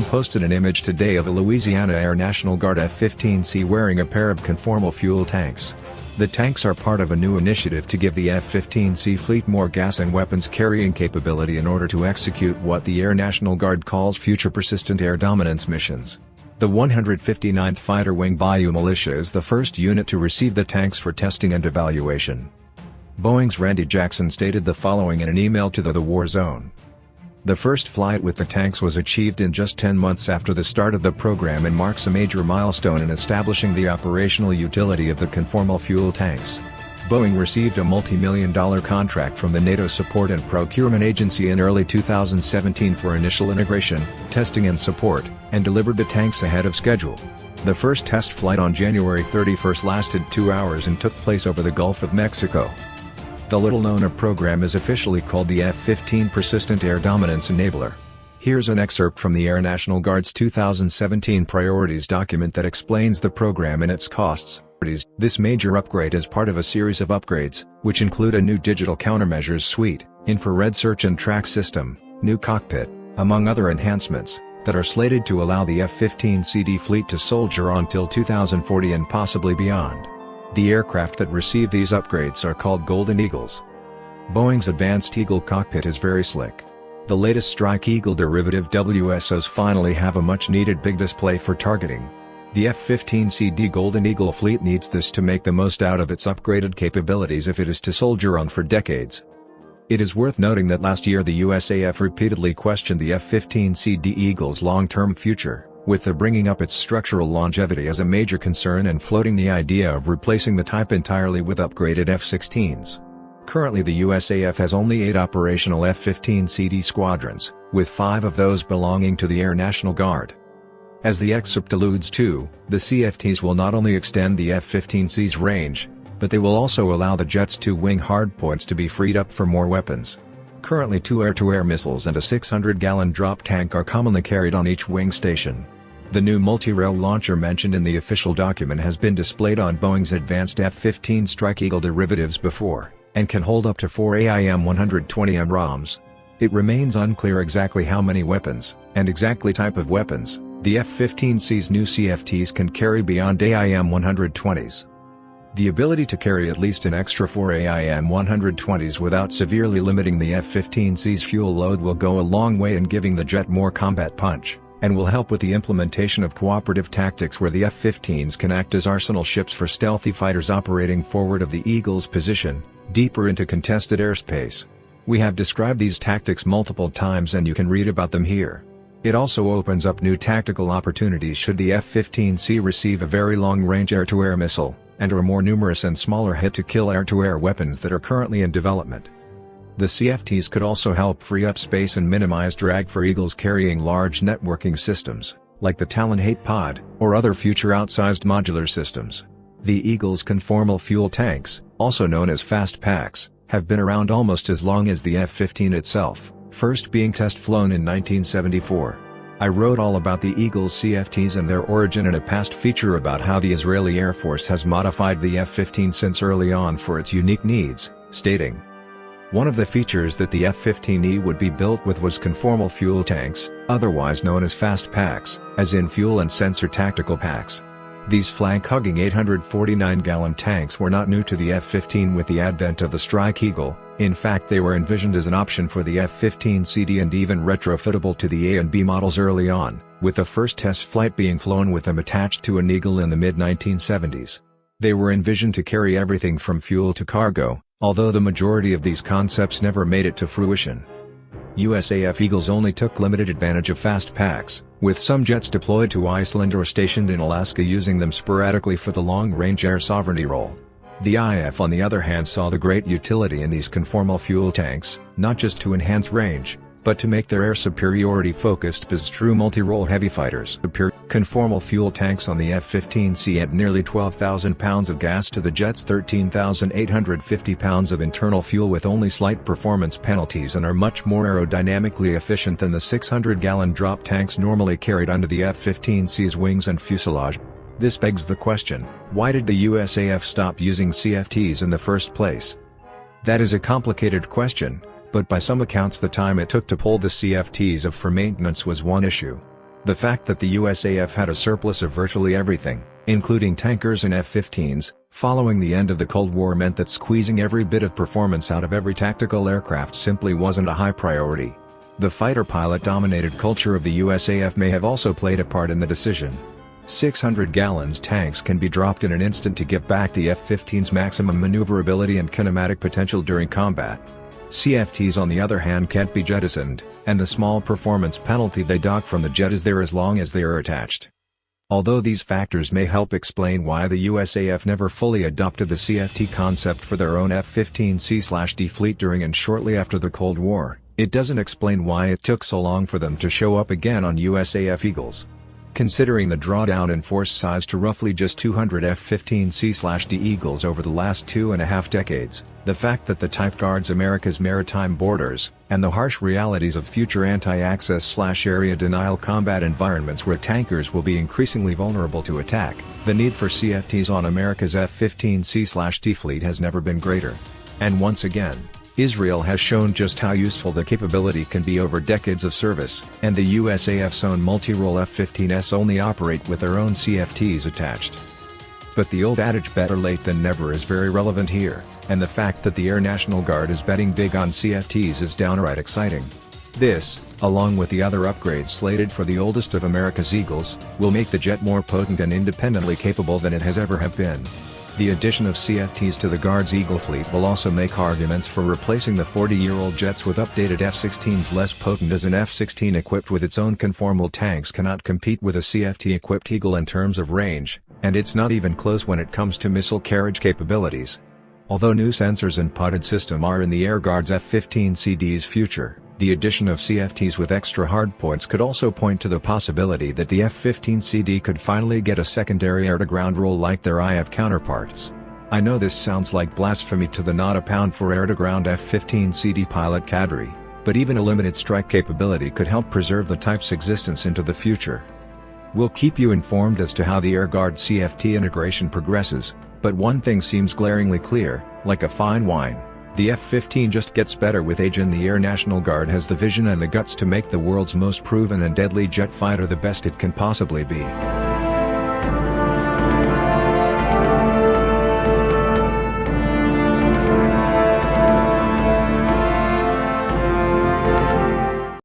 posted an image today of a Louisiana Air National Guard F-15C wearing a pair of conformal fuel tanks. The tanks are part of a new initiative to give the F-15C fleet more gas and weapons carrying capability in order to execute what the Air National Guard calls future persistent air dominance missions. The 159th Fighter Wing Bayou Militia is the first unit to receive the tanks for testing and evaluation. Boeing's Randy Jackson stated the following in an email to the War Zone. The first flight with the tanks was achieved in just 10 months after the start of the program and marks a major milestone in establishing the operational utility of the conformal fuel tanks. Boeing received a multi-million-dollar contract from the NATO Support and Procurement Agency in early 2017 for initial integration, testing and support, and delivered the tanks ahead of schedule. The first test flight on January 31 lasted 2 hours and took place over the Gulf of Mexico. The little-known program is officially called the F-15 Persistent Air Dominance Enabler. Here's an excerpt from the Air National Guard's 2017 Priorities document that explains the program and its costs. This major upgrade is part of a series of upgrades, which include a new digital countermeasures suite, infrared search and track system, new cockpit, among other enhancements, that are slated to allow the F-15C fleet to soldier on till 2040 and possibly beyond. The aircraft that receive these upgrades are called Golden Eagles. Boeing's Advanced Eagle cockpit is very slick. The latest Strike Eagle derivative WSOs finally have a much-needed big display for targeting. The F-15C Golden Eagle fleet needs this to make the most out of its upgraded capabilities if it is to soldier on for decades. It is worth noting that last year the USAF repeatedly questioned the F-15C Eagle's long-term future, with the bringing up its structural longevity as a major concern and floating the idea of replacing the type entirely with upgraded F-16s. Currently the USAF has only 8 operational F-15C squadrons, with 5 of those belonging to the Air National Guard. As the excerpt alludes to, the CFTs will not only extend the F-15C's range, but they will also allow the jet's 2 wing hardpoints to be freed up for more weapons. Currently 2 air-to-air missiles and a 600-gallon drop tank are commonly carried on each wing station. The new multi-rail launcher mentioned in the official document has been displayed on Boeing's advanced F-15 Strike Eagle derivatives before, and can hold up to 4 AIM-120M ROMs. It remains unclear exactly how many weapons, and exactly type of weapons, the F-15C's new CFTs can carry beyond AIM-120s. The ability to carry at least an extra 4 AIM-120s without severely limiting the F-15C's fuel load will go a long way in giving the jet more combat punch, and will help with the implementation of cooperative tactics where the F-15s can act as arsenal ships for stealthy fighters operating forward of the Eagle's position, deeper into contested airspace. We have described these tactics multiple times and you can read about them here. It also opens up new tactical opportunities should the F-15C receive a very long-range air-to-air missile, and or more numerous and smaller hit-to-kill air-to-air weapons that are currently in development. The CFTs could also help free up space and minimize drag for Eagles carrying large networking systems, like the Talon 8 pod, or other future outsized modular systems. The Eagle's conformal fuel tanks, also known as fast packs, have been around almost as long as the F-15 itself, first being test-flown in 1974. I wrote all about the Eagle's CFTs and their origin in a past feature about how the Israeli Air Force has modified the F-15 since early on for its unique needs, stating, "One of the features that the F-15E would be built with was conformal fuel tanks, otherwise known as fast packs, as in fuel and sensor tactical packs. These flank-hugging 849-gallon tanks were not new to the F-15 with the advent of the Strike Eagle. In fact, they were envisioned as an option for the F-15CD and even retrofittable to the A and B models early on, with the first test flight being flown with them attached to an Eagle in the mid-1970s. They were envisioned to carry everything from fuel to cargo, although the majority of these concepts never made it to fruition. USAF Eagles only took limited advantage of fast packs, with some jets deployed to Iceland or stationed in Alaska using them sporadically for the long-range air sovereignty role. The IF on the other hand saw the great utility in these conformal fuel tanks, not just to enhance range, but to make their air superiority focused as true multi-role heavy fighters. Conformal fuel tanks on the F-15C add nearly 12,000 pounds of gas to the jet's 13,850 pounds of internal fuel with only slight performance penalties and are much more aerodynamically efficient than the 600-gallon drop tanks normally carried under the F-15C's wings and fuselage. This begs the question, why did the USAF stop using CFTs in the first place? That is a complicated question, but by some accounts the time it took to pull the CFTs off for maintenance was one issue. The fact that the USAF had a surplus of virtually everything, including tankers and F-15s, following the end of the Cold War meant that squeezing every bit of performance out of every tactical aircraft simply wasn't a high priority. The fighter pilot-dominated culture of the USAF may have also played a part in the decision. 600-gallon tanks can be dropped in an instant to give back the F-15's maximum maneuverability and kinematic potential during combat. CFTs on the other hand can't be jettisoned, and the small performance penalty they dock from the jet is there as long as they are attached. Although these factors may help explain why the USAF never fully adopted the CFT concept for their own F-15C/D fleet during and shortly after the Cold War, it doesn't explain why it took so long for them to show up again on USAF Eagles. Considering the drawdown in force size to roughly just 200 F-15C/D Eagles over the last 2.5 decades, the fact that the type guards America's maritime borders, and the harsh realities of future anti-access/area denial combat environments where tankers will be increasingly vulnerable to attack, the need for CFTs on America's F-15C/D fleet has never been greater. And once again, Israel has shown just how useful the capability can be over decades of service, and the USAF's own multi-role F-15s only operate with their own CFTs attached. But the old adage better late than never is very relevant here, and the fact that the Air National Guard is betting big on CFTs is downright exciting. This, along with the other upgrades slated for the oldest of America's Eagles, will make the jet more potent and independently capable than it has ever have been. The addition of CFTs to the Guard's Eagle fleet will also make arguments for replacing the 40-year-old jets with updated F-16s less potent, as an F-16 equipped with its own conformal tanks cannot compete with a CFT-equipped Eagle in terms of range, and it's not even close when it comes to missile carriage capabilities. Although new sensors and podded system are in the Air Guard's F-15C's future, the addition of CFTs with extra hardpoints could also point to the possibility that the F-15C could finally get a secondary air-to-ground role like their IF counterparts. I know this sounds like blasphemy to the not-a-pound for air-to-ground F-15C pilot cadre, but even a limited strike capability could help preserve the type's existence into the future. We'll keep you informed as to how the Air Guard CFT integration progresses, but one thing seems glaringly clear: like a fine wine, the F-15 just gets better with age, and the Air National Guard has the vision and the guts to make the world's most proven and deadly jet fighter the best it can possibly be.